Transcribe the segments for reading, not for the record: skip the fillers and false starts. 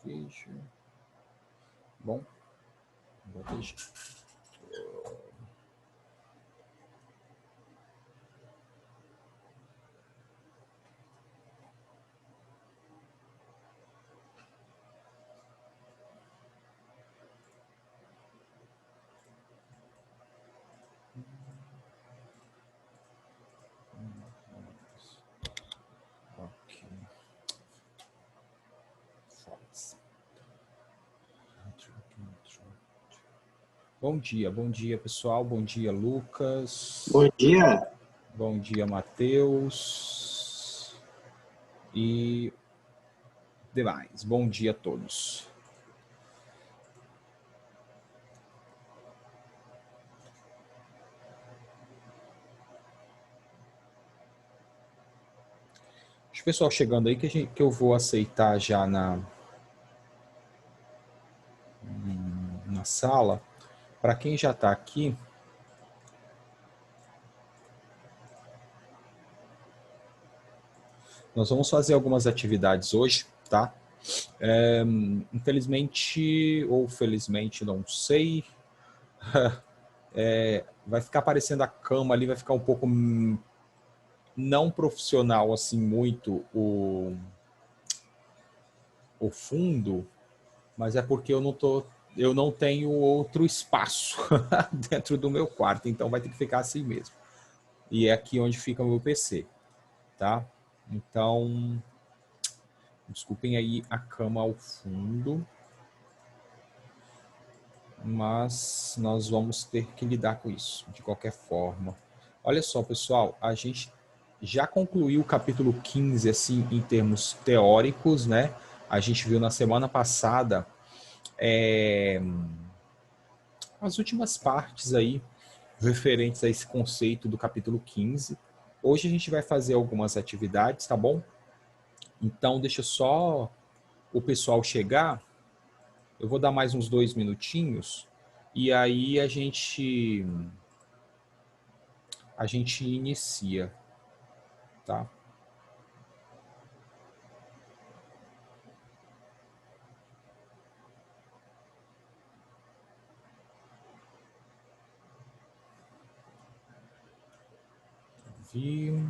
Veja. Bom, veja. Ok. Bom dia, pessoal. Bom dia, Lucas. Bom dia. Bom dia, Matheus. E demais. Bom dia a todos. Deixa o pessoal chegando aí que eu vou aceitar já na sala. Para quem já está aqui, nós vamos fazer algumas atividades hoje, tá? Infelizmente ou felizmente, não sei, vai ficar aparecendo a cama ali, vai ficar um pouco não profissional assim muito o fundo, mas é porque eu não tenho outro espaço dentro do meu quarto, então vai ter que ficar assim mesmo. E é aqui onde fica o meu PC, tá? Então, desculpem aí a cama ao fundo, mas nós vamos ter que lidar com isso, de qualquer forma. Olha só, pessoal, a gente já concluiu o capítulo 15, assim, em termos teóricos, né? A gente viu na semana passada as últimas partes aí referentes a esse conceito do capítulo 15. Hoje a gente vai fazer algumas atividades, tá bom? Então, deixa só o pessoal chegar. Eu vou dar mais uns 2 minutinhos e aí a gente inicia, tá? Vi.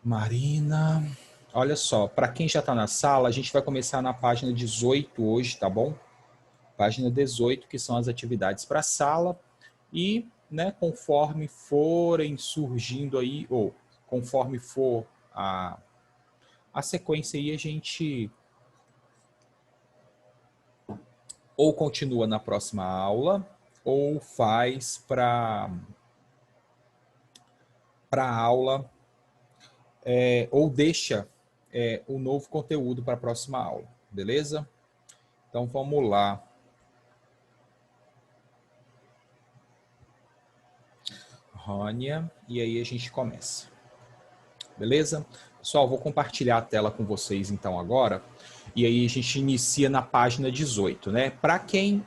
Marina, olha só, para quem já está na sala, a gente vai começar na página 18 hoje, tá bom? Página 18, que são as atividades para a sala, e, né, conforme forem surgindo aí, ou conforme for a sequência aí, a gente ou continua na próxima aula, ou faz para a aula, ou deixa o novo conteúdo para a próxima aula, beleza? Então vamos lá. Rônia, e aí a gente começa. Beleza? Pessoal, vou compartilhar a tela com vocês então agora, e aí a gente inicia na página 18, né? Para quem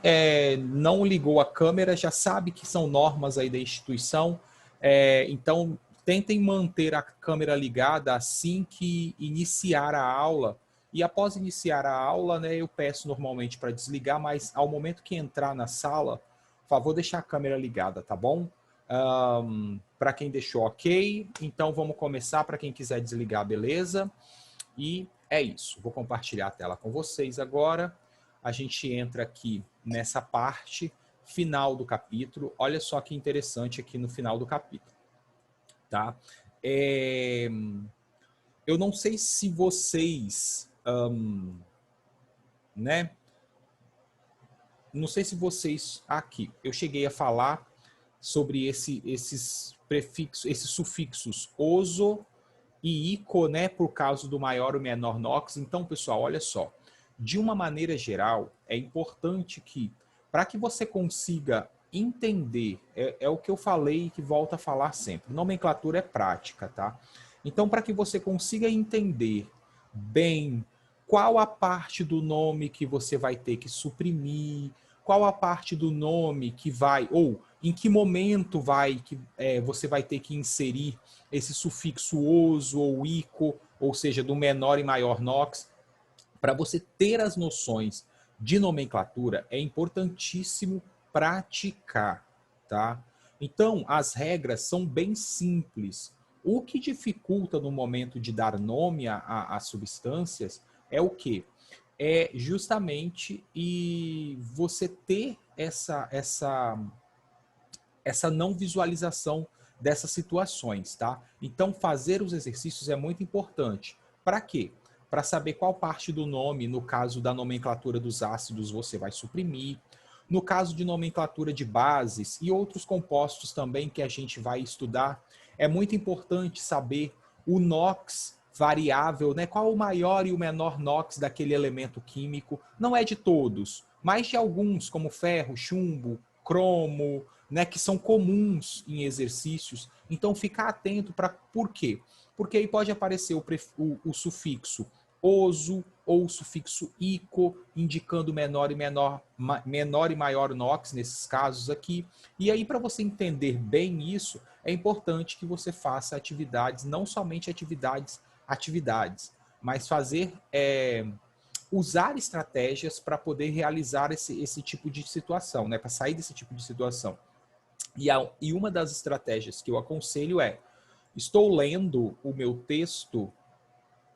não ligou a câmera, já sabe que são normas aí da instituição, então tentem manter a câmera ligada assim que iniciar a aula, e após iniciar a aula, né, eu peço normalmente para desligar, mas ao momento que entrar na sala, por favor, deixar a câmera ligada, tá bom? Para quem deixou ok, então vamos começar. Para quem quiser desligar, beleza? E é isso, vou compartilhar a tela com vocês agora. A gente entra aqui nessa parte final do capítulo. Olha só que interessante aqui no final do capítulo, tá? Eu não sei se vocês, né? Não sei se vocês aqui, eu cheguei a falar sobre esses prefixos, esses sufixos oso e ICO, né, por causa do maior ou menor NOx. Então, pessoal, olha só. De uma maneira geral, é importante que, para que você consiga entender, é o que eu falei e que volto a falar sempre, nomenclatura é prática, tá? Então, para que você consiga entender bem qual a parte do nome que você vai ter que suprimir, qual a parte do nome que vai, ou em que momento você vai ter que inserir esse sufixo oso ou ico, ou seja, do menor e maior NOx. Para você ter as noções de nomenclatura, é importantíssimo praticar, tá? Então, as regras são bem simples. O que dificulta no momento de dar nome a substâncias é o quê? É justamente você ter essa não visualização dessas situações, tá? Então, fazer os exercícios é muito importante. Para quê? Para saber qual parte do nome, no caso da nomenclatura dos ácidos, você vai suprimir. No caso de nomenclatura de bases e outros compostos também que a gente vai estudar, é muito importante saber o NOx variável, né? Qual o maior e o menor NOx daquele elemento químico. Não é de todos, mas de alguns, como ferro, chumbo, cromo, né, que são comuns em exercícios. Então, ficar atento para por quê? Porque aí pode aparecer o sufixo oso ou o sufixo ico, indicando menor e maior NOx nesses casos aqui. E aí, para você entender bem isso, é importante que você faça atividades, não somente atividades, mas usar estratégias para poder realizar esse tipo de situação, né? Para sair desse tipo de situação. E uma das estratégias que eu aconselho é: estou lendo o meu texto,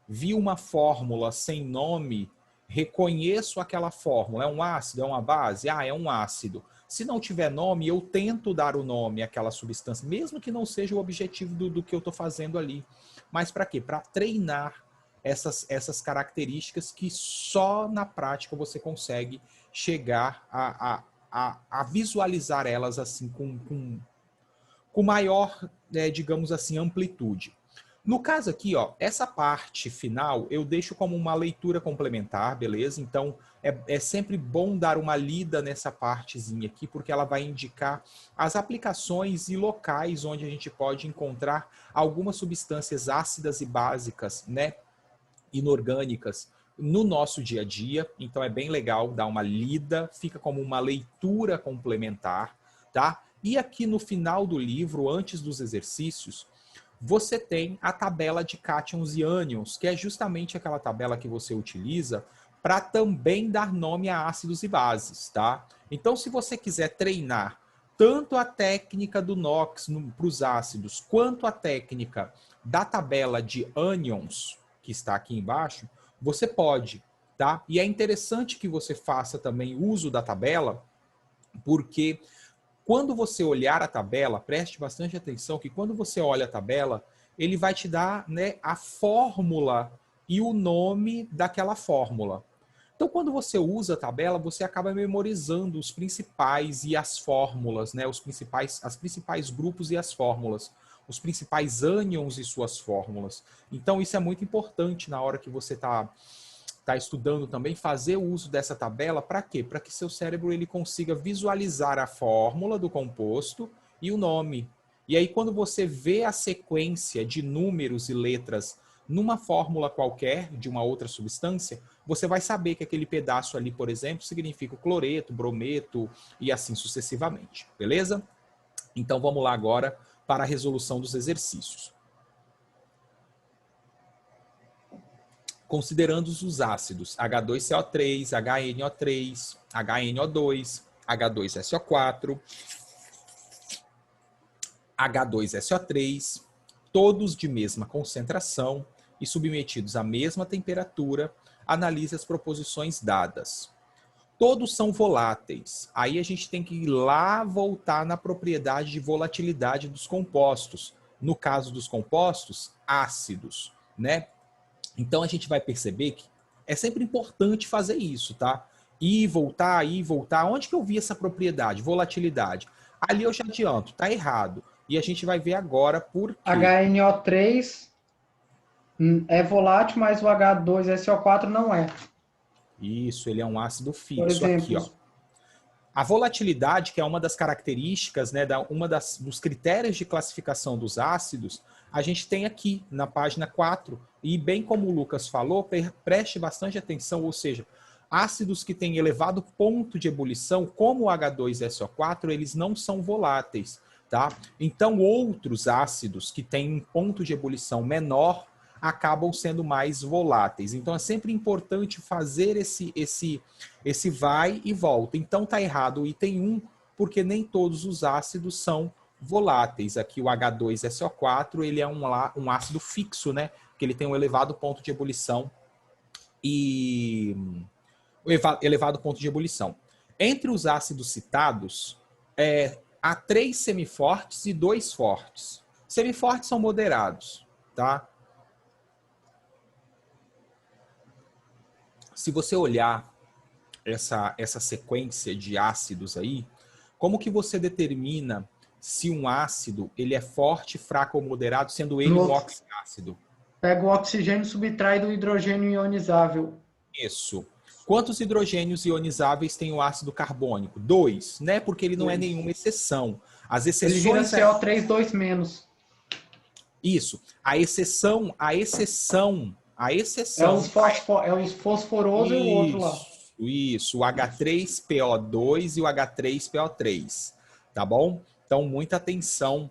vi uma fórmula sem nome, reconheço aquela fórmula. É um ácido? É uma base? Ah, é um ácido. Se não tiver nome, eu tento dar o nome àquela substância, mesmo que não seja o objetivo do que eu estou fazendo ali. Mas para quê? Para treinar essas características que só na prática você consegue chegar a visualizar elas assim com maior, digamos assim, amplitude. No caso aqui, ó, essa parte final eu deixo como uma leitura complementar, beleza? Então é sempre bom dar uma lida nessa partezinha aqui, porque ela vai indicar as aplicações e locais onde a gente pode encontrar algumas substâncias ácidas e básicas, né, inorgânicas no nosso dia a dia. Então é bem legal dar uma lida, fica como uma leitura complementar, tá? E aqui no final do livro, antes dos exercícios, você tem a tabela de cátions e ânions, que é justamente aquela tabela que você utiliza para também dar nome a ácidos e bases, tá? Então, se você quiser treinar tanto a técnica do NOx para os ácidos, quanto a técnica da tabela de ânions, que está aqui embaixo, você pode, tá? E é interessante que você faça também uso da tabela, porque quando você olhar a tabela, preste bastante atenção que quando você olha a tabela, ele vai te dar, né, a fórmula e o nome daquela fórmula. Então, quando você usa a tabela, você acaba memorizando os principais e as fórmulas, né, as principais grupos e as fórmulas, os principais ânions e suas fórmulas. Então, isso é muito importante na hora que você está estudando também, fazer o uso dessa tabela. Para quê? Para que seu cérebro ele consiga visualizar a fórmula do composto e o nome. E aí, quando você vê a sequência de números e letras numa fórmula qualquer de uma outra substância, você vai saber que aquele pedaço ali, por exemplo, significa o cloreto, brometo e assim sucessivamente. Beleza? Então, vamos lá agora para a resolução dos exercícios. Considerando os ácidos H2CO3, HNO3, HNO2, H2SO4, H2SO3, todos de mesma concentração e submetidos à mesma temperatura, analise as proposições dadas. Todos são voláteis. Aí a gente tem que ir lá voltar na propriedade de volatilidade dos compostos. No caso dos compostos, ácidos, né? Então a gente vai perceber que é sempre importante fazer isso, tá? Ir, voltar, ir, voltar. Onde que eu vi essa propriedade? Volatilidade. Ali eu já adianto, tá errado. E a gente vai ver agora por quê. HNO3 É volátil, mas o H2SO4 não é. Isso, ele é um ácido Por fixo aqui, exemplo, ó. A volatilidade, que é uma das características, né, dos critérios de classificação dos ácidos, a gente tem aqui na página 4. E bem como o Lucas falou, preste bastante atenção, ou seja, ácidos que têm elevado ponto de ebulição, como o H2SO4, eles não são voláteis, tá? Então, outros ácidos que têm um ponto de ebulição menor acabam sendo mais voláteis. Então, é sempre importante fazer esse vai e volta. Então, tá errado o item 1, porque nem todos os ácidos são voláteis. Aqui o H2SO4, ele é um ácido fixo, né? Que ele tem um elevado ponto de ebulição e elevado ponto de ebulição. Entre os ácidos citados, há 3 semifortes e 2 fortes. Semifortes são moderados, tá? Se você olhar essa sequência de ácidos aí, como que você determina se um ácido ele é forte, fraco ou moderado, sendo ele um oxiácido? pega o oxigênio e subtrai do hidrogênio ionizável. Isso. Quantos hidrogênios ionizáveis tem o ácido carbônico? 2, né? Porque ele não é 2. nenhuma exceção. As Ele vira exceções CO3 2 menos. isso. É os fosforoso e o outro lá. Isso, o H3PO2 e o H3PO3, tá bom? Então, muita atenção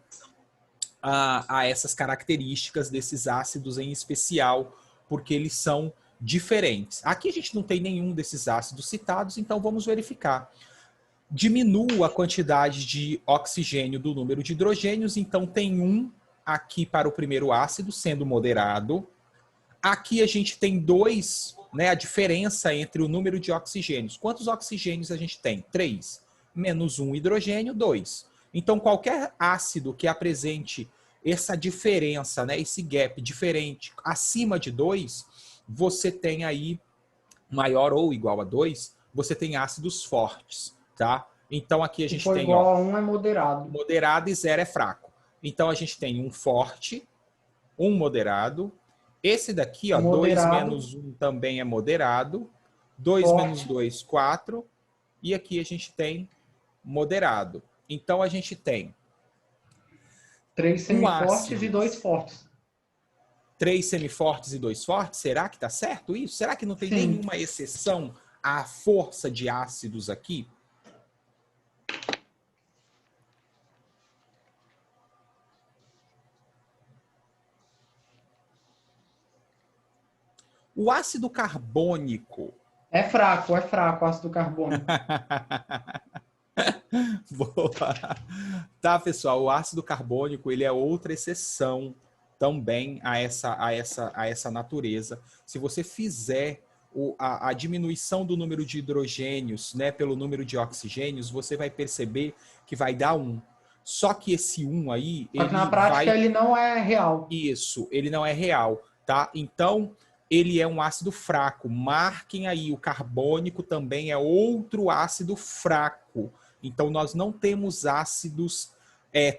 a essas características desses ácidos em especial, porque eles são diferentes. Aqui a gente não tem nenhum desses ácidos citados, então vamos verificar. Diminua a quantidade de oxigênio do número de hidrogênios, então tem um aqui para o primeiro ácido, sendo moderado. Aqui a gente tem 2, né, a diferença entre o número de oxigênios. Quantos oxigênios a gente tem? 3. Menos 1 hidrogênio, 2. Então, qualquer ácido que apresente essa diferença, né, esse gap diferente acima de 2, você tem aí maior ou igual a 2, você tem ácidos fortes, tá? Então, aqui a Se gente for tem, ó, igual a 1 é moderado. moderado e 0 é fraco. Então, a gente tem um forte, um moderado. Esse daqui, ó, 2 Moderado, menos 1 também é moderado. 2 menos forte, 2, 4. E aqui a gente tem moderado. Então, a gente tem 3 um semifortes e ácido, 2 fortes. 3 semifortes e 2 fortes. Será que está certo isso? Será que não tem Sim. nenhuma exceção à força de ácidos aqui? O ácido carbônico. É fraco o ácido carbônico. Boa. Tá, pessoal, o ácido carbônico ele é outra exceção também a essa natureza. Se você fizer a diminuição do número de hidrogênios, né, pelo número de oxigênios, você vai perceber que vai dar 1. Só que esse 1 aí, Só que na ele prática vai... ele não é real. Isso, ele não é real, tá? Então, ele é um ácido fraco. Marquem aí, o carbônico também é outro ácido fraco. Então, nós não temos ácidos,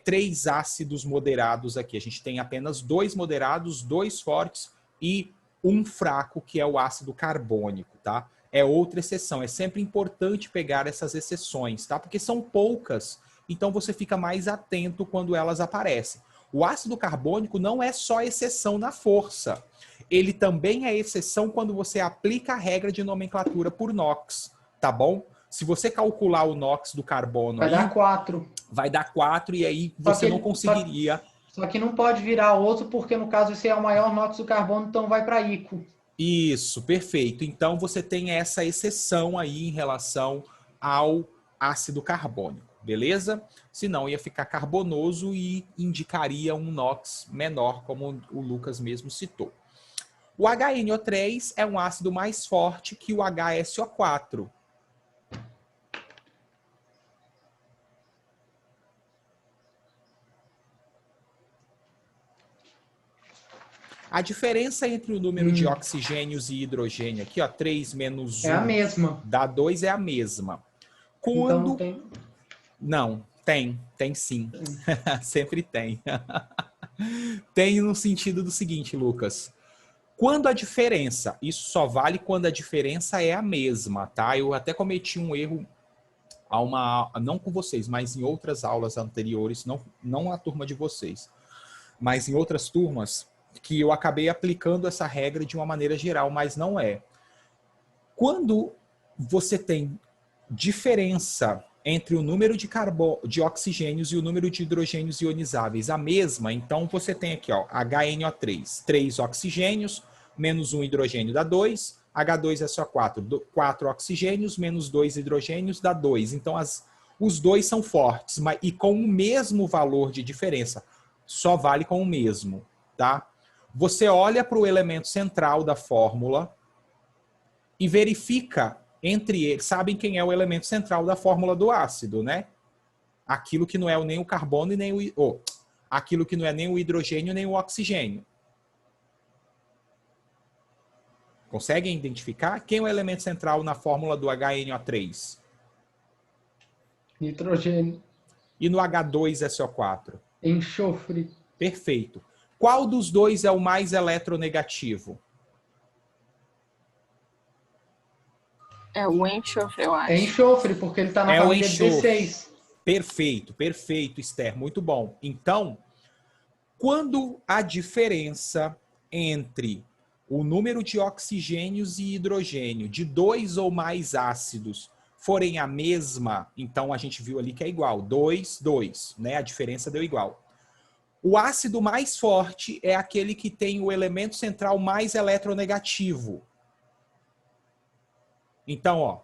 3 ácidos moderados aqui. A gente tem apenas 2 moderados, 2 fortes e um fraco, que é o ácido carbônico, tá? É outra exceção. É sempre importante pegar essas exceções, tá? Porque são poucas, então você fica mais atento quando elas aparecem. O ácido carbônico não é só exceção na força. Ele também é exceção quando você aplica a regra de nomenclatura por NOx, tá bom? Se você calcular o NOx do carbono Vai dar aí, 4. vai dar 4 e aí Só você que, não ele, só, conseguiria... só que não pode virar outro, porque no caso esse é o maior nóxido do carbono, então vai para ICO. Isso, perfeito. Então você tem essa exceção aí em relação ao ácido carbônico, beleza? Senão ia ficar carbonoso e indicaria um NOx menor, como o Lucas mesmo citou. O HNO3 é um ácido mais forte que o HSO4. A diferença entre o número de oxigênios e hidrogênio aqui, ó, 3 menos É a 1 mesma. dá 2, é a mesma. Então não Quando... tem. Não, tem sim. Sempre tem. Tem no sentido do seguinte, Lucas. Quando a diferença, isso só vale quando a diferença é a mesma, tá? Eu até cometi um erro não com vocês, mas em outras aulas anteriores, não a turma de vocês, mas em outras turmas, que eu acabei aplicando essa regra de uma maneira geral, mas não é. Quando você tem diferença entre o número de oxigênios e o número de hidrogênios ionizáveis a mesma, então você tem aqui, ó, HNO3, 3 oxigênios, menos 1 hidrogênio dá 2, H2SO4, 4 oxigênios, menos 2 hidrogênios dá 2. Então, os dois são fortes, e com o mesmo valor de diferença. Só vale com o mesmo, tá? Você olha para o elemento central da fórmula e verifica entre eles. Sabem quem é o elemento central da fórmula do ácido, né? Aquilo que não é nem o carbono e nem aquilo que não é nem o hidrogênio nem o oxigênio. Conseguem identificar? Quem é o elemento central na fórmula do HNO3? Nitrogênio. E no H2SO4? Enxofre. Perfeito. Qual dos dois é o mais eletronegativo? É o enxofre, eu acho. É enxofre, porque ele está na família D6. Perfeito, perfeito, Esther. Muito bom. Então, quando a diferença entre o número de oxigênios e hidrogênio de 2 ou mais ácidos forem a mesma, então a gente viu ali que é igual. 2, 2, né? A diferença deu igual. O ácido mais forte é aquele que tem o elemento central mais eletronegativo. Então, ó,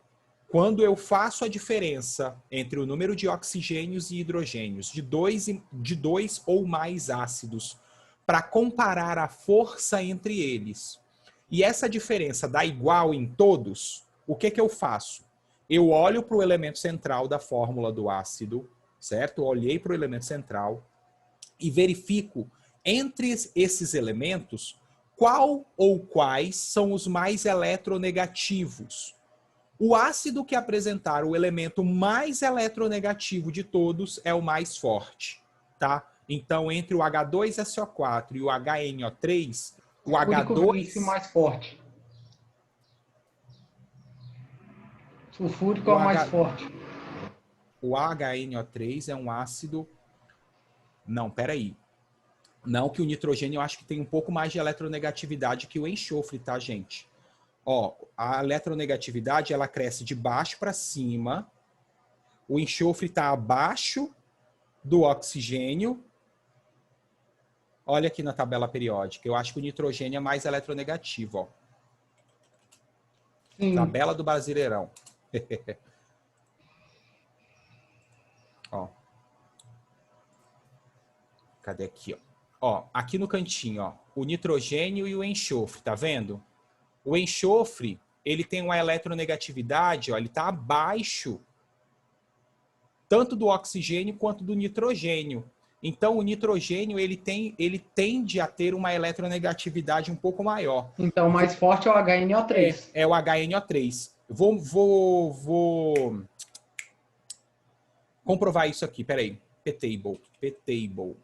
quando eu faço a diferença entre o número de oxigênios e hidrogênios de dois ou mais ácidos para comparar a força entre eles, e essa diferença dá igual em todos, o que eu faço? Eu olho para o elemento central da fórmula do ácido, certo? Eu olhei para o elemento central e verifico entre esses elementos qual ou quais são os mais eletronegativos. O ácido que apresentar o elemento mais eletronegativo de todos é o mais forte, tá? Então, entre o H2SO4 e o HNO3, o H2... mais forte. Sulfúrico é o o mais forte. O HNO3 é um ácido... Não, peraí. Não, que o nitrogênio eu acho que tem um pouco mais de eletronegatividade que o enxofre, tá, gente? Ó, a eletronegatividade, ela cresce de baixo para cima. O enxofre está abaixo do oxigênio. Olha aqui na tabela periódica. Eu acho que o nitrogênio é mais eletronegativo, ó. Sim. Tabela do Brasileirão. Ó. Cadê aqui, ó? Ó, aqui no cantinho, ó, o nitrogênio e o enxofre, tá vendo? O enxofre, ele tem uma eletronegatividade, ó, ele está abaixo tanto do oxigênio quanto do nitrogênio. Então, o nitrogênio, ele tende a ter uma eletronegatividade um pouco maior. Então, o mais forte é o HNO3. É o HNO3. Vou comprovar isso aqui, peraí. P-table.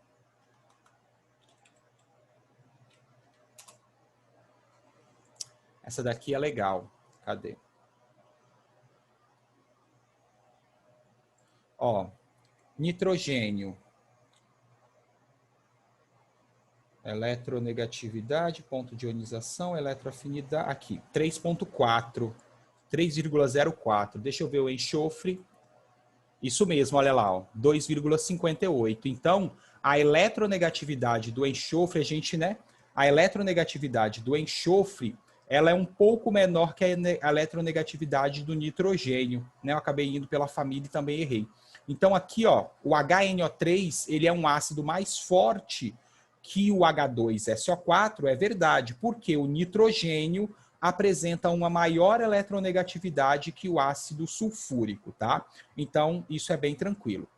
Essa daqui é legal. Cadê? Ó, nitrogênio. Eletronegatividade, ponto de ionização, eletroafinidade. Aqui, 3.4. 3,04. Deixa eu ver o enxofre. Isso mesmo, olha lá, ó, 2,58. Então, a eletronegatividade do enxofre, a eletronegatividade do enxofre, ela é um pouco menor que a eletronegatividade do nitrogênio, né? Eu acabei indo pela família e também errei. Então aqui, ó, o HNO3, ele é um ácido mais forte que o H2SO4, é verdade, porque o nitrogênio apresenta uma maior eletronegatividade que o ácido sulfúrico, tá? Então, isso é bem tranquilo.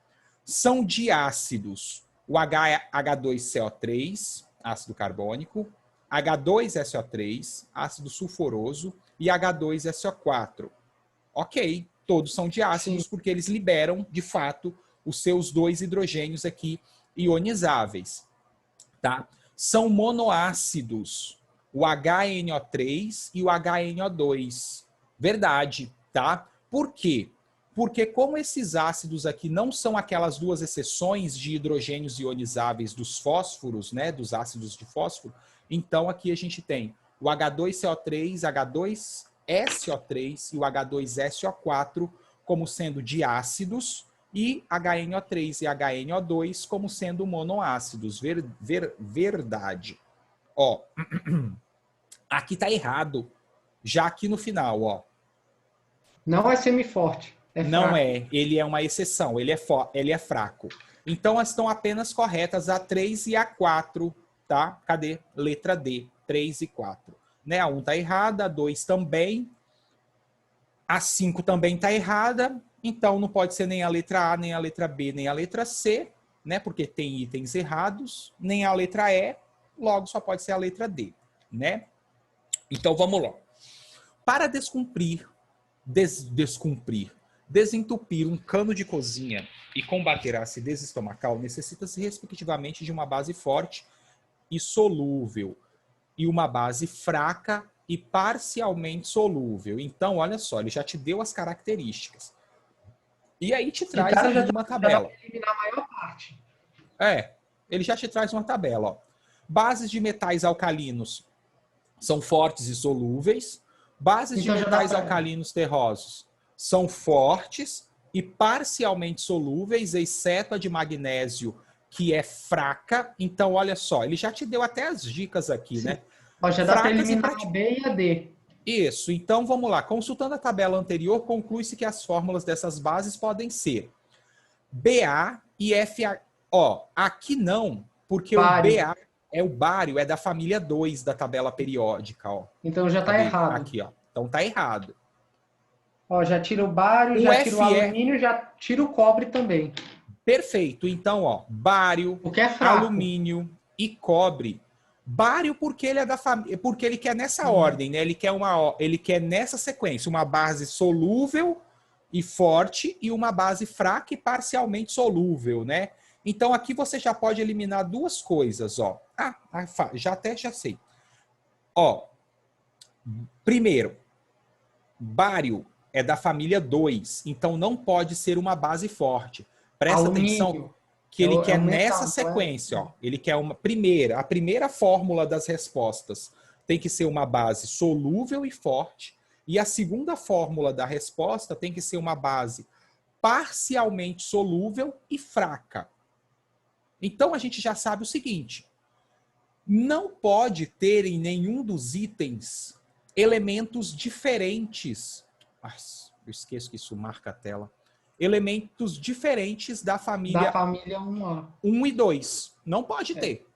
São diácidos o H2CO3, ácido carbônico, H2SO3, ácido sulfuroso, e H2SO4. Ok, todos são diácidos. Sim. Porque eles liberam, de fato, os seus 2 hidrogênios aqui ionizáveis. Tá? São monoácidos o HNO3 e o HNO2. Verdade, tá? Por quê? Porque como esses ácidos aqui não são aquelas duas exceções de hidrogênios ionizáveis dos fósforos, né, dos ácidos de fósforo, então aqui a gente tem o H2CO3, H2SO3 e o H2SO4 como sendo diácidos e HNO3 e HNO2 como sendo monoácidos. Verdade. Ó, aqui tá errado. Já aqui no final, ó. Não é semiforte. É Não fraco. é, ele é uma exceção, ele é fraco. Então, elas estão apenas corretas a 3 e a 4, tá? Cadê? Letra D, 3 e 4. Né? A 1 está errada, a 2 também, a 5 também está errada, então não pode ser nem a letra A, nem a letra B, nem a letra C, né? Porque tem itens errados, nem a letra E, logo só pode ser a letra D, né? Então, vamos lá. Para desentupir um cano de cozinha e combater a acidez estomacal, necessita-se respectivamente de uma base forte e solúvel e uma base fraca e parcialmente solúvel. Então, olha só, ele já te deu as características. E aí te traz cara, aqui uma tabela. Já dá pra eliminar a maior parte. Ele já te traz uma tabela. Ó. Bases de metais alcalinos são fortes e solúveis. Bases de metais alcalinos terrosos são fortes e parcialmente solúveis, exceto a de magnésio, que é fraca. Então, olha só, ele já te deu até as dicas aqui, Sim. né? Ó, já dá para eliminar a B e a D. Isso, então vamos lá. Consultando a tabela anterior, conclui-se que as fórmulas dessas bases podem ser BA e FA. Ó, aqui não, porque Bário. o BA é o bário, é da família 2 da tabela periódica, ó. Então já está errado. Aqui, ó. Então tá errado. Ó, já tira o bário, já tira o alumínio, já tira o cobre também. Perfeito. Então, ó, bário, alumínio e cobre. Bário porque ele é da família, porque ele quer nessa ordem, né? Ele quer nessa sequência uma base solúvel e forte e uma base fraca e parcialmente solúvel, né? Então aqui você já pode eliminar duas coisas, ó. Já sei. Ó, primeiro, bário é da família 2, então não pode ser uma base forte. Presta atenção que ele quer nessa sequência, ó. Ele quer a primeira fórmula das respostas tem que ser uma base solúvel e forte, e a segunda fórmula da resposta tem que ser uma base parcialmente solúvel e fraca. Então a gente já sabe o seguinte: não pode ter em nenhum dos itens elementos diferentes. Eu esqueço que isso marca a tela. Elementos diferentes da família 1A. 1 e 2. Não pode ter.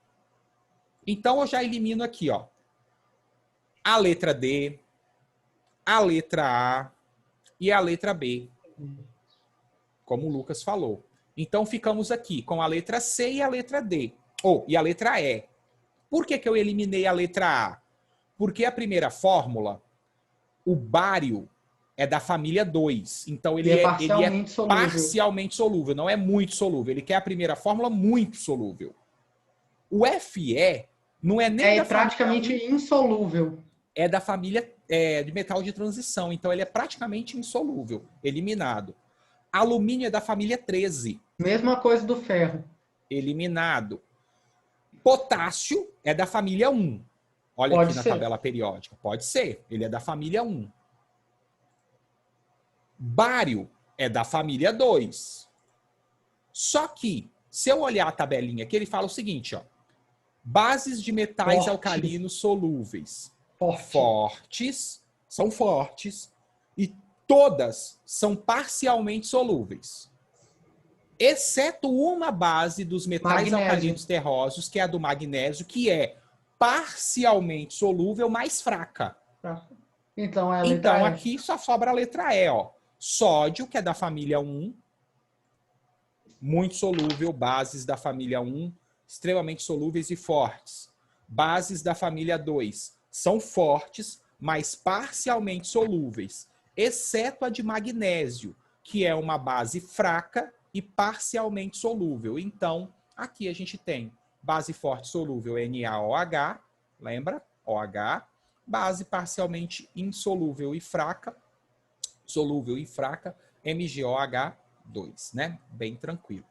Então eu já elimino aqui, ó. A letra D, a letra A e a letra B. Como o Lucas falou. Então ficamos aqui com a letra C e a letra D. E a letra E. Por que eu eliminei a letra A? Porque a primeira fórmula, o bário, é da família 2. Então ele é parcialmente solúvel, não é muito solúvel. Ele quer a primeira fórmula muito solúvel. O Fe não é nem da praticamente família, insolúvel. É da família de metal de transição. Então ele é praticamente insolúvel, eliminado. Alumínio é da família 13. Mesma coisa do ferro. Eliminado. Potássio é da família 1. Olha aqui na tabela periódica. Pode ser. Ele é da família 1. Bário é da família 2. Só que, se eu olhar a tabelinha aqui, ele fala o seguinte, ó. Bases de metais alcalinos solúveis. Fortes. São fortes. E todas são parcialmente solúveis. Exceto uma base dos metais alcalinos terrosos, que é a do magnésio, que é parcialmente solúvel, mais fraca. Então, é a letra E. Aqui só sobra a letra E, ó. Sódio, que é da família 1, muito solúvel. Bases da família 1, extremamente solúveis e fortes. Bases da família 2 são fortes, mas parcialmente solúveis, exceto a de magnésio, que é uma base fraca e parcialmente solúvel. Então, aqui a gente tem base forte solúvel NaOH, lembra? OH, base parcialmente insolúvel e fraca, solúvel e fraca, MgOH2, né? Bem tranquilo.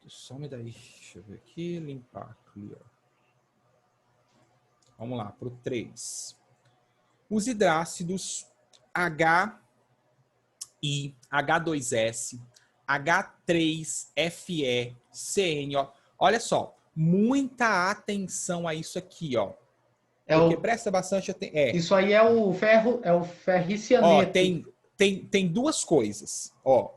Some daí, deixa eu ver aqui, limpar aqui, ó. Vamos lá, para o 3. Os hidrácidos HI, H2S, H3FE, CN, ó. Olha só, muita atenção a isso aqui, ó. Porque presta bastante atenção. Isso aí é o ferricianeto. Ó, tem duas coisas, ó.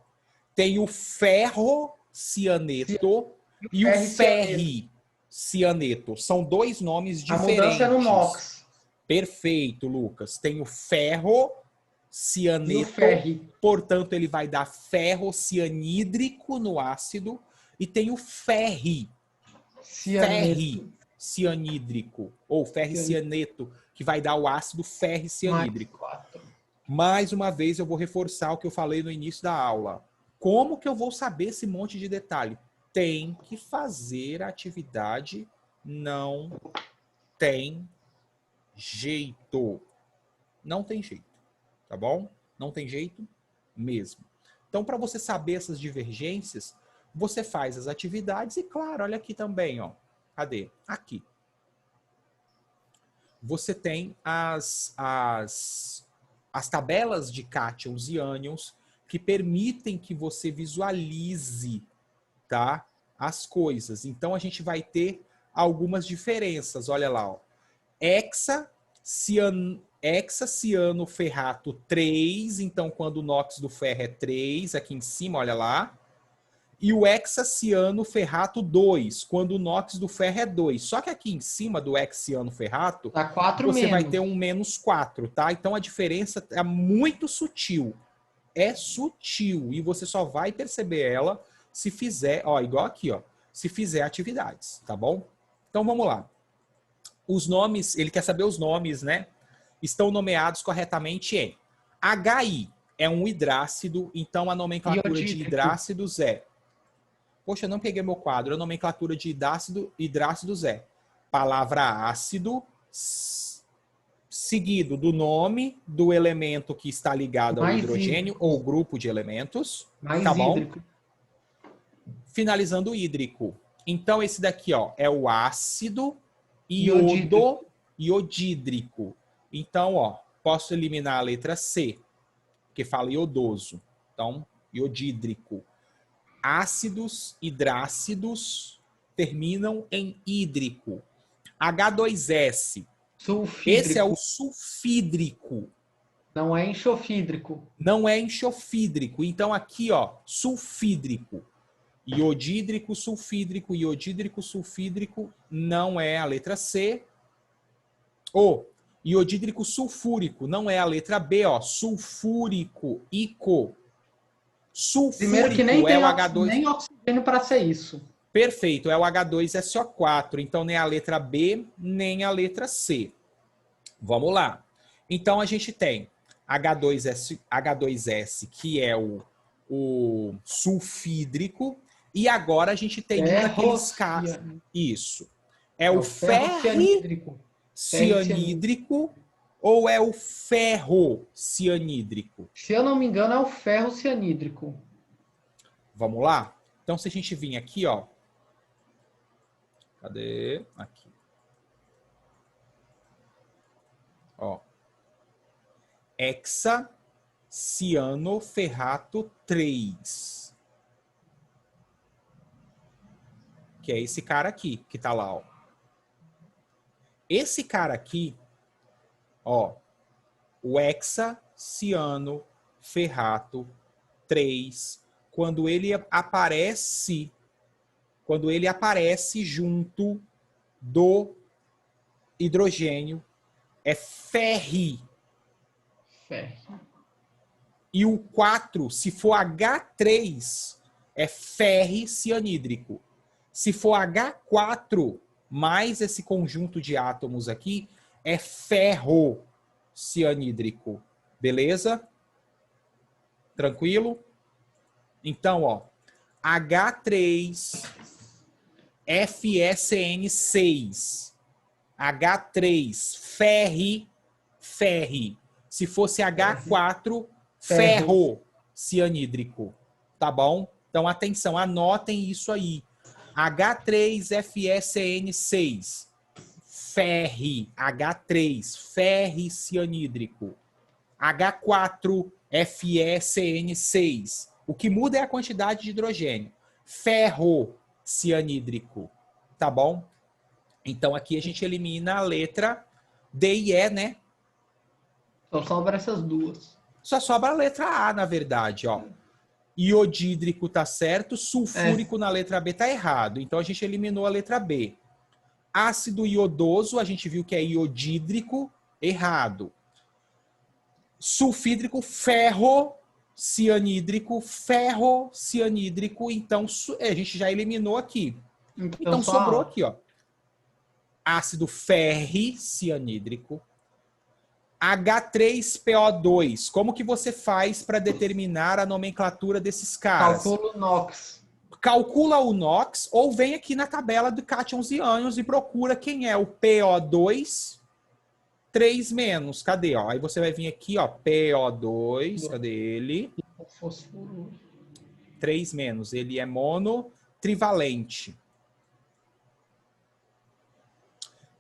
Tem o ferrocianeto e o ferricianeto. São dois nomes diferentes. A mudança é no NOx. Perfeito, Lucas. Tem o ferrocianeto, e o ferri. Portanto, ele vai dar ferrocianídrico no ácido. E tem o ferricianídrico, ou ferricianeto, que vai dar o ácido ferricianídrico. Mais uma vez, eu vou reforçar o que eu falei no início da aula. Como que eu vou saber esse monte de detalhe? Tem que fazer a atividade, não tem jeito. Não tem jeito, tá bom? Não tem jeito mesmo. Então, para você saber essas divergências, você faz as atividades e, claro, olha aqui também, ó. Cadê? Aqui. Você tem as tabelas de cátions e ânions que permitem que você visualize, tá, as coisas. Então, a gente vai ter algumas diferenças. Olha lá, ó. Hexacianoferrato 3, então quando o NOx do ferro é 3, aqui em cima, olha lá. E o hexacianoferrato 2, quando o NOx do ferro é 2. Só que aqui em cima do hexacianoferrato, tá 4 você menos. vai ter um -4, tá? Então a diferença é muito sutil. É sutil e você só vai perceber ela se fizer, ó, igual aqui, ó, se fizer atividades, tá bom? Então vamos lá. Os nomes, ele quer saber os nomes, né? Estão nomeados corretamente em HI é um hidrácido, então a nomenclatura de hidrácidos é... Poxa, eu não peguei meu quadro. A nomenclatura de hidrácidos é palavra ácido, seguido do nome do elemento que está ligado ao hidrogênio ou grupo de elementos. Tá bom? Hídrico. Finalizando o hídrico. Então, esse daqui, ó, é o ácido iodídrico. Então, ó, posso eliminar a letra C, que fala iodoso. Então, iodídrico. Ácidos hidrácidos terminam em hídrico. H2S. Sulfídrico. Esse é o sulfídrico. Não é enxofídrico. Não é enxofídrico. Então aqui, ó, sulfídrico. Iodídrico, sulfídrico, iodídrico, sulfídrico não é a letra C. O iodídrico sulfúrico não é a letra B, ó, sulfúrico, ico. Sulfúrico. Primeiro que nem é tem o H2. Nem oxigênio para ser isso. Perfeito, é o H2SO4. Então, nem a letra B, nem a letra C. Vamos lá. Então, a gente tem H2S, que é o sulfídrico. E agora a gente tem um daqueles casos. Isso. É o ferricianídrico ou é o ferrocianídrico? Se eu não me engano, é o ferrocianídrico. Vamos lá? Então, se a gente vir aqui, ó. Cadê? Aqui. Ó. Hexacianoferrato 3. Que é esse cara aqui, que tá lá, ó. Esse cara aqui, ó, o hexacianoferrato 3, quando ele aparece junto do hidrogênio, é ferri. E o 4, se for H3, é ferricianídrico. Se for H4, mais esse conjunto de átomos aqui, é ferrocianídrico. Beleza? Tranquilo? Então, ó, H3 FeCN6. H3, ferri. Se fosse H4, ferro cianídrico. Tá bom? Então, atenção, anotem isso aí. H3FeCN6. Ferri, H3, ferri cianídrico. H4FeCN6. O que muda é a quantidade de hidrogênio. Ferro cianídrico. Tá bom? Então, aqui a gente elimina a letra D e E, né? Só sobra essas duas. Só sobra a letra A, na verdade, ó. Iodídrico tá certo, sulfúrico na letra B tá errado. Então, a gente eliminou a letra B. Ácido iodoso, a gente viu que é iodídrico, errado. Sulfídrico, ferro cianídrico, então a gente já eliminou aqui. Então sobrou aqui, ó. Ácido ferri cianídrico. H3PO2. Como que você faz para determinar a nomenclatura desses caras? Calcula o NOx. Calcula o NOx ou vem aqui na tabela de cátions e ânions e procura quem é o PO2 3-. Cadê? Ó? Aí você vai vir aqui, ó, PO2, cadê ele? 3-. Ele é mono trivalente.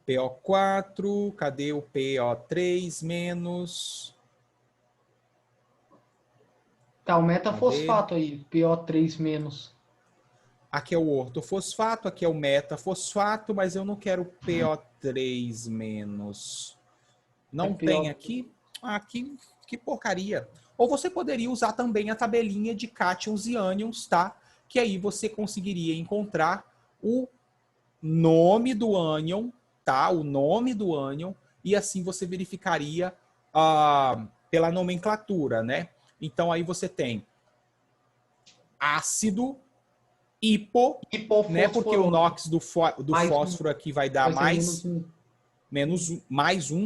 PO4, cadê o PO3-? Tá, o metafosfato aí, PO3-. Aqui é o ortofosfato, aqui é o metafosfato, mas eu não quero PO3-. Não tem aqui? Aqui, que porcaria. Ou você poderia usar também a tabelinha de cátions e ânions, tá? Que aí você conseguiria encontrar o nome do ânion, tá? O nome do ânion, e assim você verificaria pela nomenclatura, né? Então aí você tem ácido, hipo, né? Porque o NOx do fósforo aqui vai dar mais um,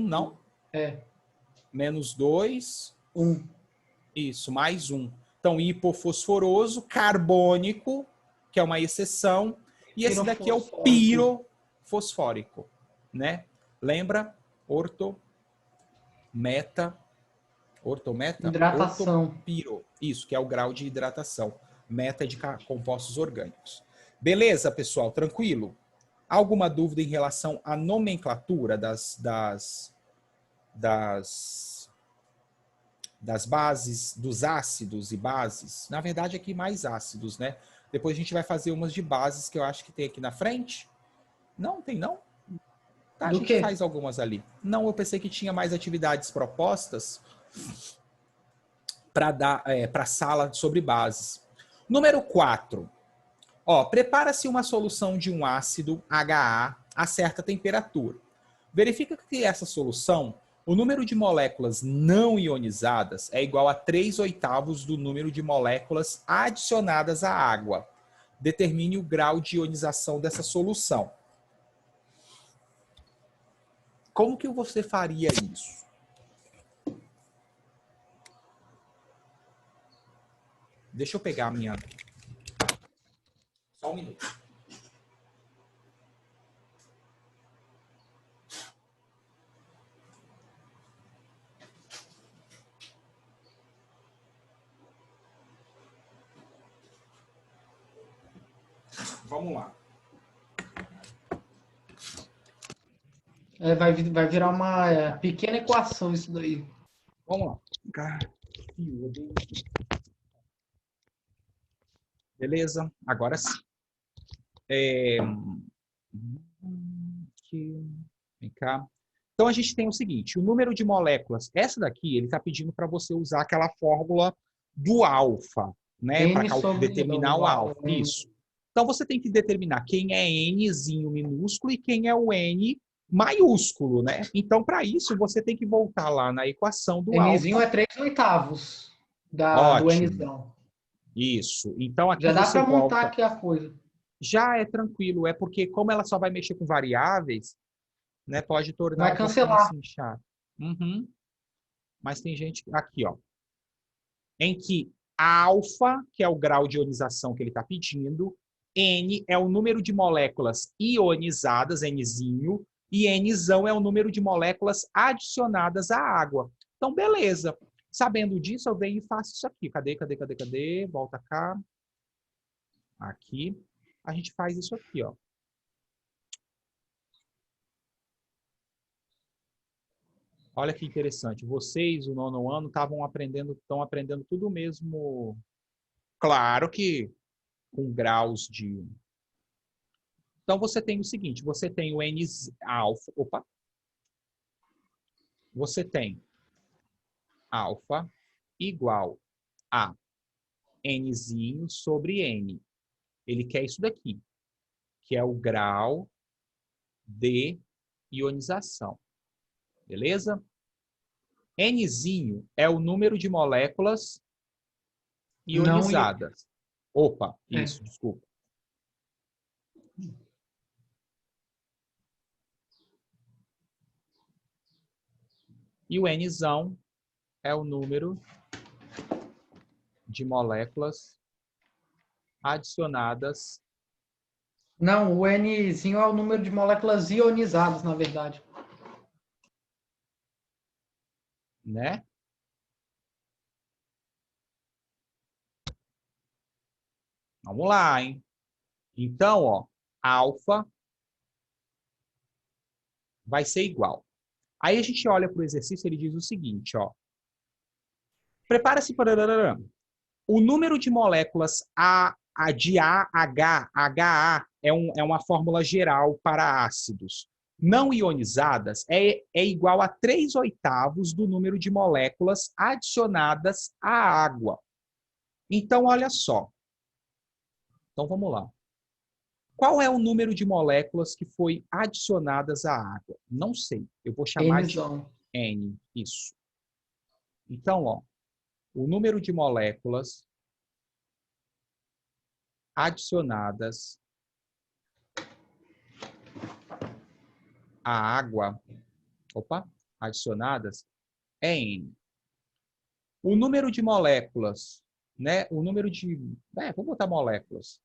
não? É. -2. 1. Isso, mais um. Então, hipofosforoso, carbônico, que é uma exceção, e esse daqui é o pirofosfórico, né? Lembra? Ortometa. Hidratação. Ortopiro. Isso, que é o grau de hidratação. Meta de compostos orgânicos. Beleza, pessoal? Tranquilo? Alguma dúvida em relação à nomenclatura das bases, dos ácidos e bases? Na verdade, aqui mais ácidos, né? Depois a gente vai fazer umas de bases que eu acho que tem aqui na frente. Não, tem não? Tá, a gente faz algumas ali. Não, eu pensei que tinha mais atividades propostas para a sala sobre bases. Número 4. Ó, prepara-se uma solução de um ácido HA a certa temperatura. Verifica que essa solução, o número de moléculas não ionizadas é igual a 3/8 do número de moléculas adicionadas à água. Determine o grau de ionização dessa solução. Como que você faria isso? Deixa eu pegar a minha... Só um minuto. Vamos lá. Vai virar uma pequena equação isso daí. Vamos lá. Beleza? Agora sim. Vem cá. Então, a gente tem o seguinte, o número de moléculas. Essa daqui, ele está pedindo para você usar aquela fórmula do alfa, né? Para determinar o alfa. Isso. Então, você tem que determinar quem é Nzinho minúsculo e quem é o N maiúsculo, né? Então, para isso, você tem que voltar lá na equação do alfa. Nzinho é 3/8 do Nzão. Isso. Então, aqui já dá para volta... montar aqui a coisa. Já é tranquilo. É porque, como ela só vai mexer com variáveis, né, pode tornar vai cancelar. Assim, chato. Uhum. Mas tem gente... Aqui, ó. Em que alfa, que é o grau de ionização que ele está pedindo, N é o número de moléculas ionizadas, Nzinho, e Nzão é o número de moléculas adicionadas à água. Então, beleza. Sabendo disso, eu venho e faço isso aqui. Cadê? Volta cá. Aqui. A gente faz isso aqui, ó. Olha que interessante. Vocês, o 9º ano, estão aprendendo tudo mesmo. Claro que com graus de... Então, você tem o seguinte, você tem o N alfa, opa. Você tem alfa igual a Nzinho sobre N. Ele quer isso daqui, que é o grau de ionização. Beleza? Nzinho é o número de moléculas ionizadas. Opa, isso, desculpa. E o Nzão é o número de moléculas adicionadas. Não, o Nzinho é o número de moléculas ionizadas, na verdade. Né? Vamos lá, hein? Então, ó, alfa vai ser igual. Aí a gente olha para o exercício, ele diz o seguinte, ó. Prepara-se para... O número de moléculas de HA é uma fórmula geral para ácidos. Não ionizadas é igual a 3/8 do número de moléculas adicionadas à água. Então, olha só. Então, vamos lá. Qual é o número de moléculas que foi adicionadas à água? Não sei. Eu vou chamar de N. Isso. Então, ó, o número de moléculas adicionadas à água, adicionadas, é N. O número de moléculas, né? O número de... vou botar moléculas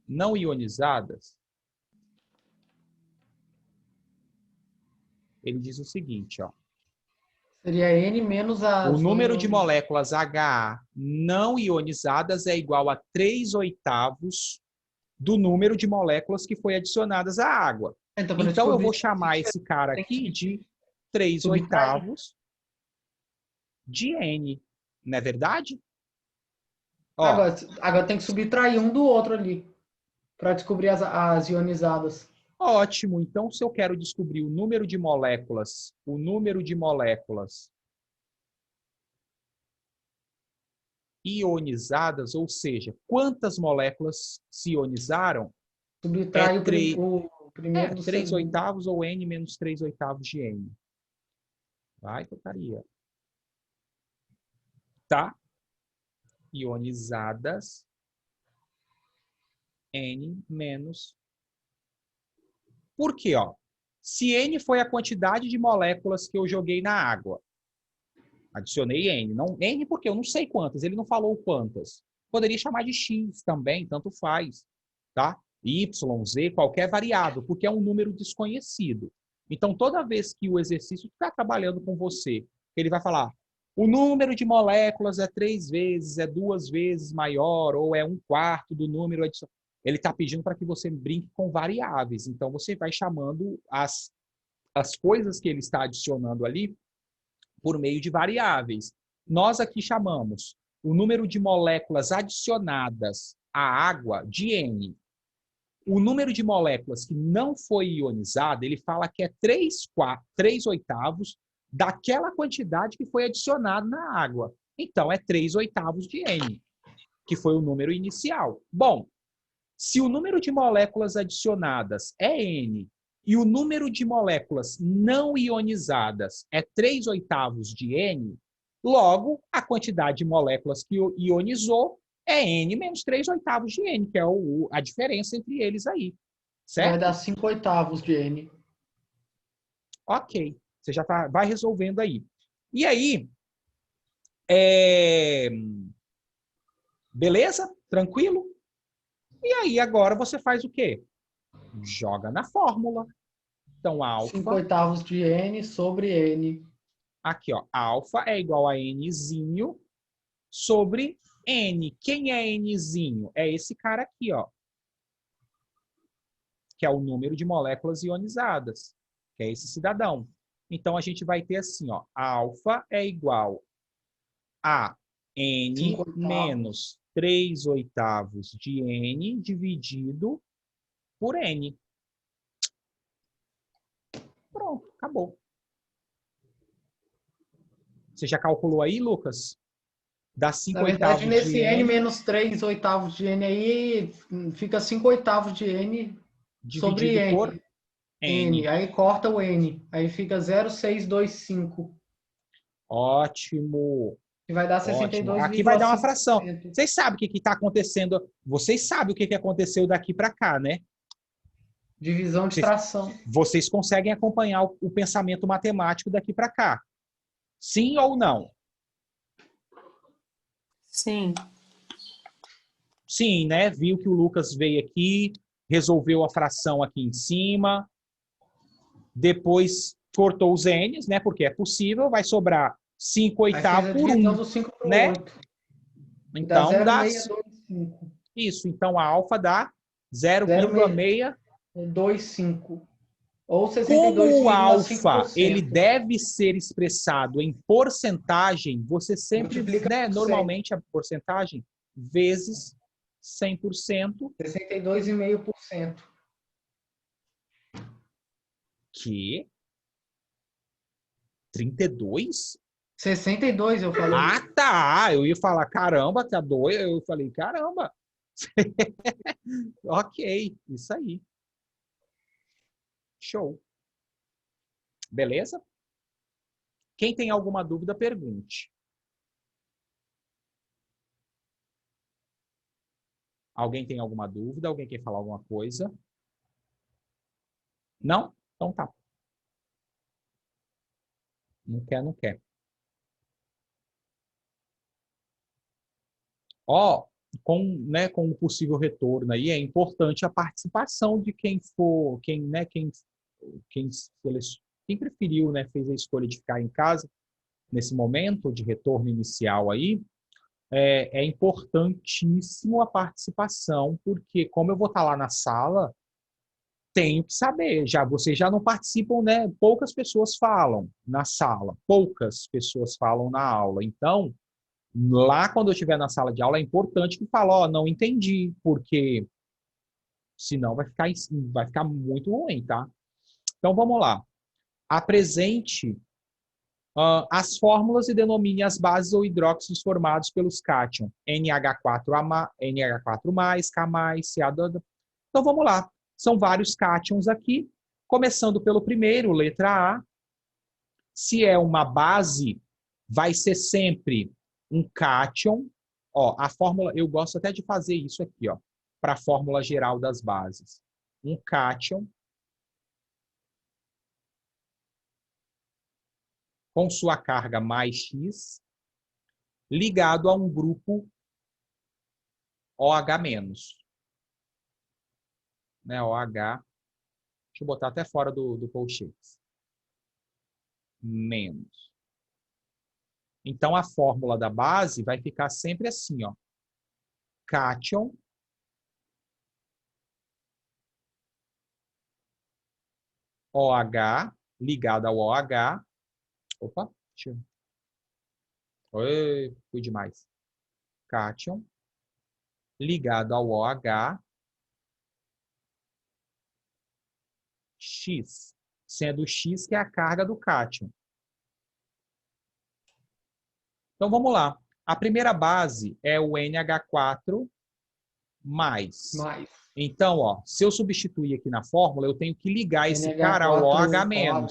não ionizadas, ele diz o seguinte, ó. Seria N menos as... O número de moléculas HA não ionizadas é igual a 3/8 do número de moléculas que foi adicionadas à água. Então eu vou chamar esse cara aqui de 3/8 de N. Não é verdade? Ó. Agora tem que subtrair um do outro ali, para descobrir as ionizadas. Ótimo. Então, se eu quero descobrir o número de moléculas ionizadas, ou seja, quantas moléculas se ionizaram, subtrai o primeiro do 3/8 ou N menos 3/8 de N. Vai, porcaria. Tá? Ionizadas N menos... Por quê? Ó? Se N foi a quantidade de moléculas que eu joguei na água, adicionei N. Não, N porque eu não sei quantas, ele não falou quantas. Poderia chamar de X também, tanto faz. Tá? Y, Z, qualquer variável, porque é um número desconhecido. Então, toda vez que o exercício está trabalhando com você, ele vai falar, o número de moléculas é 3 vezes, é 2 vezes maior, ou é 1/4 do número adicional. Ele está pedindo para que você brinque com variáveis. Então, você vai chamando as coisas que ele está adicionando ali por meio de variáveis. Nós aqui chamamos o número de moléculas adicionadas à água de N. O número de moléculas que não foi ionizada, ele fala que é 3/8 daquela quantidade que foi adicionada na água. Então, é 3/8 de N, que foi o número inicial. Bom, se o número de moléculas adicionadas é N e o número de moléculas não ionizadas é 3/8 de N, logo, a quantidade de moléculas que ionizou é N menos 3/8 de N, que é a diferença entre eles aí. Certo? Vai dar 5/8 de N. Ok. Você já vai resolvendo aí. E aí, beleza? Tranquilo? E aí agora você faz o quê? Joga na fórmula. Então, 5/8 de N sobre N. Aqui, ó. Alfa é igual a Nzinho sobre N. Quem é Nzinho? É esse cara aqui, ó. Que é o número de moléculas ionizadas. Que é esse cidadão. Então, a gente vai ter assim, ó. Alfa é igual a N menos 3/8 de N dividido por N. Pronto, acabou. Você já calculou aí, Lucas? Dá 5/8 Na verdade, nesse de N N menos 3/8 de N aí, fica 5/8 de N sobre dividido por N. N. Aí corta o N. Aí fica 0,625. Ótimo. Que vai dar Ótimo. Aqui vai dar uma fração. 62,5%. Vocês sabem o que está acontecendo? Vocês sabem o que aconteceu daqui para cá, né? Divisão de tração. Vocês conseguem acompanhar o pensamento matemático daqui para cá. Sim ou não? Sim. Sim, né? Viu que o Lucas veio aqui, resolveu a fração aqui em cima, depois cortou os N's, né? Porque é possível, vai sobrar 5/8 por 1, do 5 para o né? 8. Então dá 0,625. isso. Então a alfa dá 0,625. Ou Como o alfa 62,5%. ele deve ser expressado em porcentagem, você sempre, Multiplica né, por 100. normalmente a porcentagem vezes 100%, 62,5%. que 32? 62, eu falei. Ah, tá. Eu ia falar, caramba, tá doido. Eu falei, caramba. Ok, isso aí. Show. Beleza? Quem tem alguma dúvida, pergunte. Alguém tem alguma dúvida? Alguém quer falar alguma coisa? Não? Então tá. Não quer, não quer. Ó, com o possível retorno aí, é importante a participação de quem for, quem preferiu, né, fez a escolha de ficar em casa nesse momento de retorno inicial aí. É importantíssimo a participação, porque como eu vou estar lá na sala, tenho que saber. Vocês já não participam, né? Poucas pessoas falam na sala, poucas pessoas falam na aula. Então, lá quando eu estiver na sala de aula, é importante que fale, ó, não entendi, porque senão vai ficar muito ruim, tá? Então, vamos lá. Apresente as fórmulas e denomine as bases ou hidróxidos formados pelos cátions NH4+, K+, Ca. Então, vamos lá. São vários cátions aqui, começando pelo primeiro, letra A. Se é uma base, vai ser sempre um cátion. Ó, a fórmula, eu gosto até de fazer isso aqui, ó, para a fórmula geral das bases. Um cátion com sua carga mais X, ligado a um grupo OH-. Né, OH, deixa eu botar até fora do colchetes. Menos. Então, a fórmula da base vai ficar sempre assim, ó. Cátion OH ligado ao OH. Opa, deixa eu... Oi, fui demais. Cátion ligado ao OH X, sendo X que é a carga do cátion. Então, vamos lá. A primeira base é o NH4+. Então, ó, se eu substituir aqui na fórmula, eu tenho que ligar esse cara ao OH-.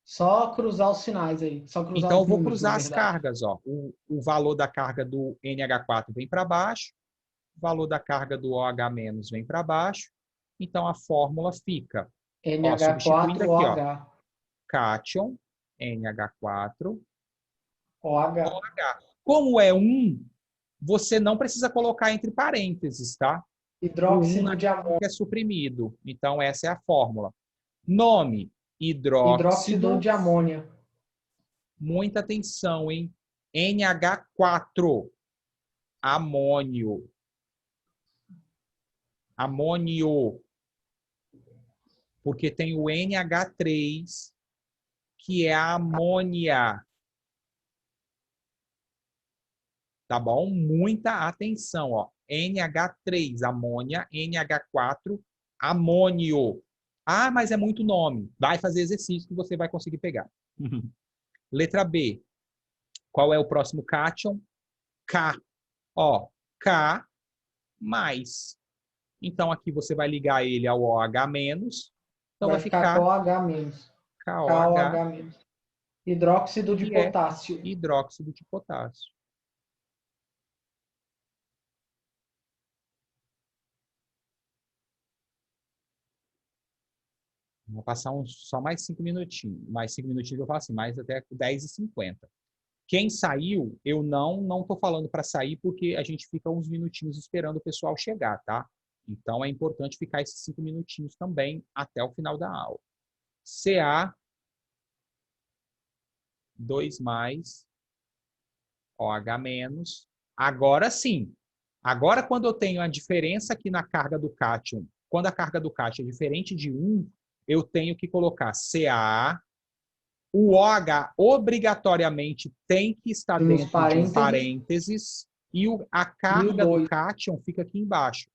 Só cruzar os sinais aí. Só cruzar então, os eu vou números, cruzar as cargas. Ó. O valor da carga do NH4 vem para baixo, o valor da carga do OH- vem para baixo. Então, a fórmula fica... NH4, ó, substituindo aqui, OH. ó, cátion, NH4, OH. OH. Como é 1, você não precisa colocar entre parênteses, tá? Hidróxido de amônio. É suprimido. Então, essa é a fórmula. Nome, Hidróxido de amônia. Muita atenção, hein? NH4, amônio. Amônio. Porque tem o NH3, que é a amônia. Tá bom? Muita atenção, ó. NH3, amônia, NH4, amônio. Ah, mas é muito nome. Vai fazer exercício que você vai conseguir pegar. Letra B. Qual é o próximo cátion? K. Ó, K mais. Então, aqui você vai ligar ele ao OH-. Então, vai ficar KOH-. KOH. Hidróxido de potássio. Hidróxido de potássio. Vou passar só mais 5 minutinhos. Mais 5 minutinhos eu falo assim, mais até 10h50. Quem saiu, eu não estou falando para sair, porque a gente fica uns minutinhos esperando o pessoal chegar, tá? Então, é importante ficar esses 5 minutinhos também até o final da aula. Ca, 2 mais, OH-. Agora sim. Agora, quando eu tenho a diferença aqui na carga do cátion, quando a carga do cátion é diferente de 1, eu tenho que colocar Ca. O OH obrigatoriamente tem que estar dentro de um parênteses e a carga do cátion fica aqui embaixo.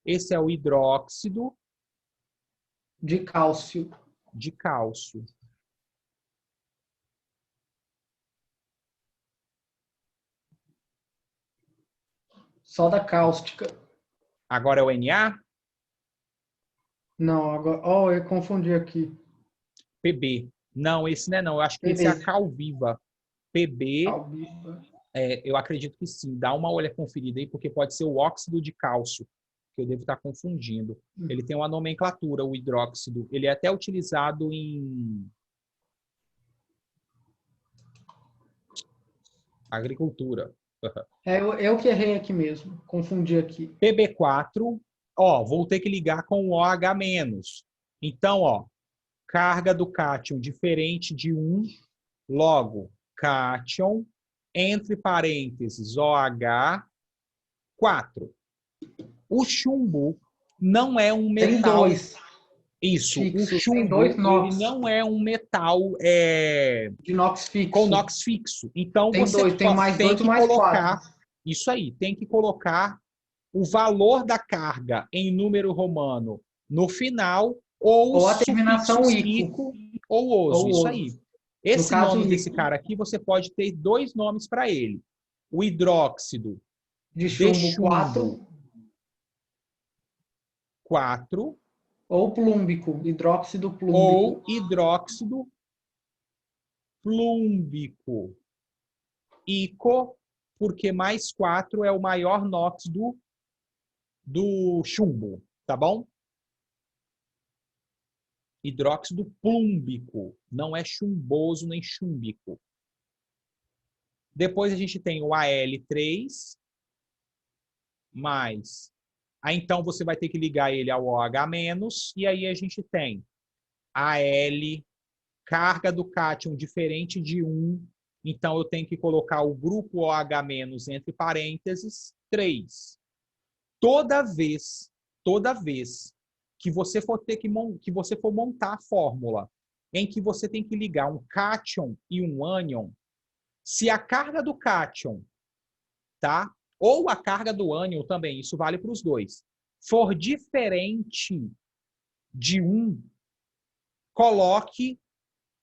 Esse é o hidróxido de cálcio. Soda cáustica. Agora é o Na? Não, agora... eu confundi aqui. PB. Não, esse não é não. Eu acho que esse é a Calviva. PB, eu acredito que sim. Dá uma olhada conferida aí, porque pode ser o óxido de cálcio, que eu devo estar confundindo. Ele tem uma nomenclatura, o hidróxido. Ele é até utilizado em agricultura. Eu que errei aqui mesmo. Confundi aqui. PB4, vou ter que ligar com o OH-. Então, carga do cátion diferente de 1, logo, cátion, entre parênteses, OH, 4. O chumbo não é um metal... Tem 2. Isso, fixo, o chumbo ele não é um metal de NOx fixo. Com NOx fixo. Então, tem você tem mais tem 2 que mais colocar... 4. Isso aí, tem que colocar o valor da carga em número romano no final, ou a terminação ico, ou oso. Isso aí. Esse nome ico, desse cara aqui, você pode ter 2 nomes para ele. O hidróxido de chumbo 4. Ou plúmbico, hidróxido plúmbico. Ou hidróxido plúmbico. Ico, porque mais 4 é o maior NOx do chumbo, tá bom? Hidróxido plúmbico, não é chumboso nem chumbico. Depois a gente tem o Al3, mais... Aí então você vai ter que ligar ele ao OH-, e aí a gente tem Al, carga do cátion diferente de 1, então eu tenho que colocar o grupo OH- entre parênteses, 3. Toda vez que você for montar a fórmula em que você tem que ligar um cátion e um ânion, se a carga do cátion, tá? Ou a carga do ânion também, isso vale para os dois, for diferente de 1, coloque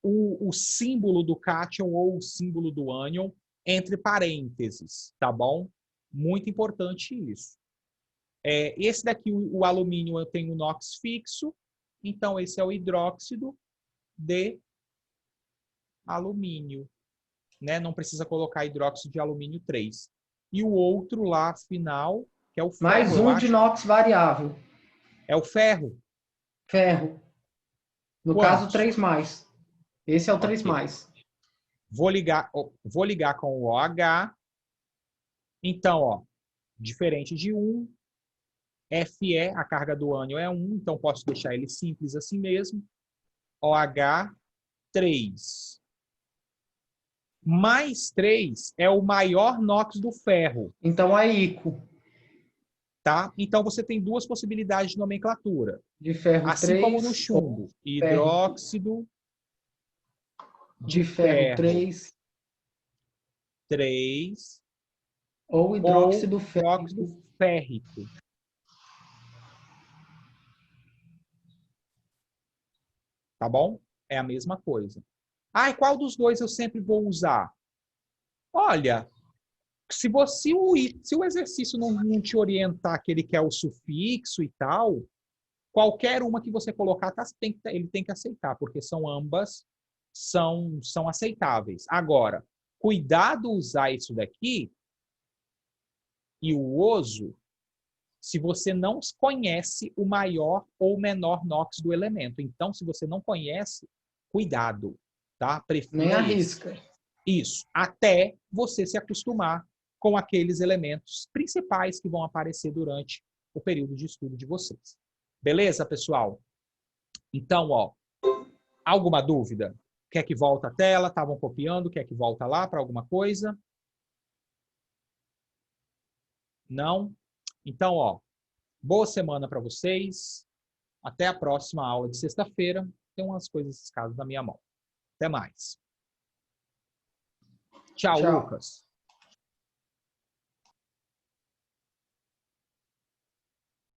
o símbolo do cátion ou o símbolo do ânion entre parênteses, tá bom? Muito importante isso. Esse daqui, o alumínio, eu tenho o NOx fixo, então esse é o hidróxido de alumínio, né? Não precisa colocar hidróxido de alumínio 3. E o outro lá, final, que é o ferro. Mais um de NOx variável. É o ferro. Ferro. No caso, 3 mais. Esse é o 3 mais. Vou ligar com o OH. Então, ó, diferente de 1, Fe, a carga do ânion é 1, então posso deixar ele simples assim mesmo. OH, 3. Mais 3 é o maior NOx do ferro. Então é ICO. Tá? Então você tem duas possibilidades de nomenclatura. De ferro assim 3. Como no chumbo. Hidróxido de ferro 3. 3. Ou hidróxido férrico. Tá bom? É a mesma coisa. Ah, e qual dos dois eu sempre vou usar? Olha, se o exercício não te orientar que ele quer o sufixo e tal, qualquer uma que você colocar, ele tem que aceitar, porque ambas são aceitáveis. Agora, cuidado usar isso daqui e o uso se você não conhece o maior ou menor NOx do elemento. Então, se você não conhece, cuidado, tá? Nem arrisca. Isso, até você se acostumar com aqueles elementos principais que vão aparecer durante o período de estudo de vocês. Beleza, pessoal? Então, ó, alguma dúvida? Quer que volte a tela? Estavam copiando? Quer que volta lá para alguma coisa? Não? Então, ó, boa semana para vocês. Até a próxima aula de sexta-feira. Tem umas coisas escassas na minha mão. Até mais. Tchau, Lucas.